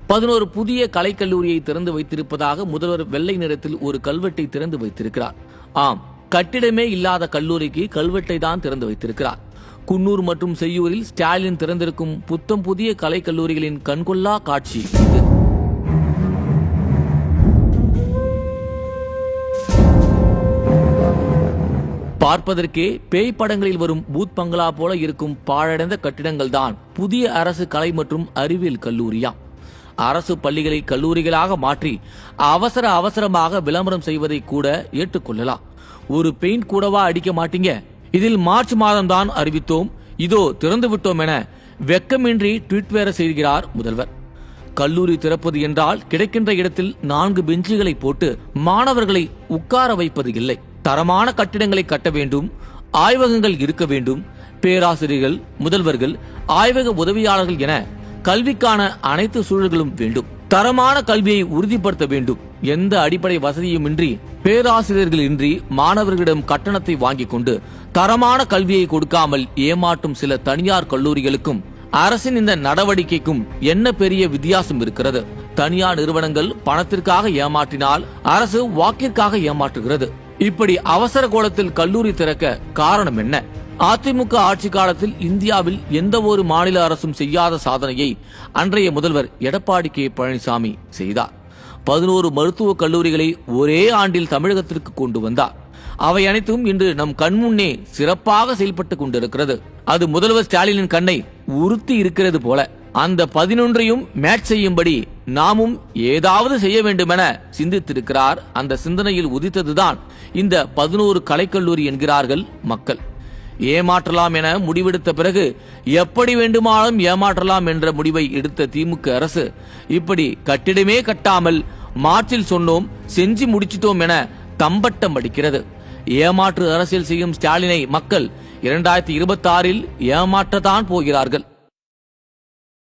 11 புதிய கலைக்கல்லூரியை திறந்து வைத்திருப்பதாக முதல்வர் வெள்ளை நிறத்தில் ஒரு கல்வெட்டை திறந்து வைத்திருக்கிறார். ஆம், கட்டிடமே இல்லாத கல்லூரிக்கு கல்வெட்டை தான் திறந்து வைத்திருக்கிறார். குன்னூர் மற்றும் செய்யூரில் ஸ்டாலின் திறந்திருக்கும் புத்தம் புதிய கலைக்கல்லூரிகளின் கண்கொள்ளா காட்சி இது. பார்ப்பதற்கே பேய் படங்களில் வரும் பூத் பங்களா போல இருக்கும் பாழடைந்த கட்டிடங்கள் தான் புதிய அரசு கலை மற்றும் அறிவியல் கல்லூரியா. அரசு பள்ளிகளை கல்லூரிகளாக மாற்றி அவசரமாக விளம்பரம் செய்வதை கூட ஏற்றுக்கொள்ளலாம். ஒரு பெயிண்ட் கூடவா அடிக்க மாட்டீங்க? இதில் மார்ச் மாதம் தான் அறிவித்தோம், இதோ திறந்து விட்டோம் என வெக்கமின்றி ட்வீட் வேற செய்கிறார் முதல்வர். கல்லூரி திறப்பது என்றால் கிடைக்கின்ற இடத்தில் 4 பெஞ்சுகளை போட்டு மாணவர்களை உட்கார வைப்பது இல்லை. தரமான கட்டிடங்களை கட்ட வேண்டும், ஆய்வகங்கள் இருக்க வேண்டும், பேராசிரியர்கள், முதல்வர்கள், ஆய்வக உதவியாளர்கள் என கல்விக்கான அனைத்து சூழல்களும் வேண்டும். தரமான கல்வியை உறுதிப்படுத்த வேண்டும். எந்த அடிப்படை வசதியுமின்றி, பேராசிரியர்கள் இன்றி மாணவர்களிடம் கட்டணத்தை வாங்கிக் கொண்டு தரமான கல்வியை கொடுக்காமல் ஏமாற்றும் சில தனியார் கல்லூரிகளுக்கும் அரசின் இந்த நடவடிக்கைக்கும் என்ன பெரிய வித்தியாசம் இருக்கிறது? தனியார் நிறுவனங்கள் பணத்திற்காக ஏமாற்றினால் அரசு வாக்கிற்காக ஏமாற்றுகிறது. இப்படி அவசர கோலத்தில் கல்லூரி திறக்க காரணம் என்ன? அதிமுக ஆட்சி காலத்தில் இந்தியாவில் எந்த ஒரு மாநில அரசும் செய்யாத சாதனையை அன்றைய முதல்வர் எடப்பாடி கே பழனிசாமி செய்தார். 11 மருத்துவக் கல்லூரிகளை ஒரே ஆண்டில் தமிழகத்திற்கு கொண்டு வந்தார். அவை அனைத்தும் இன்று நம் கண்முன்னே சிறப்பாக செயல்பட்டுக் கொண்டிருக்கிறது. அது முதல்வர் ஸ்டாலினின் கண்ணை உறுத்தி இருக்கிறது போல. அந்த 11ஐயும் மேட்ச் செய்யும்படி நாமும் ஏதாவது செய்ய வேண்டுமென சிந்தித்திருக்கிறார். அந்த சிந்தனையில் உதித்ததுதான் இந்த 11 கலைக்கல்லூரி என்கிறார்கள் மக்கள். ஏமாற்றலாம் என முடிவெடுத்த பிறகு எப்படி வேண்டுமானாலும் ஏமாற்றலாம் என்ற முடிவை எடுத்த திமுக அரசு இப்படி கட்டிடமே கட்டாமல் மார்ச்சில் சொன்னோம் செஞ்சு முடிச்சிட்டோம் என தம்பட்டம் அடிக்கிறது. ஏமாற்று அரசியல் செய்யும் ஸ்டாலினை மக்கள் 2026இல் ஏமாற்றத்தான் போகிறார்கள்.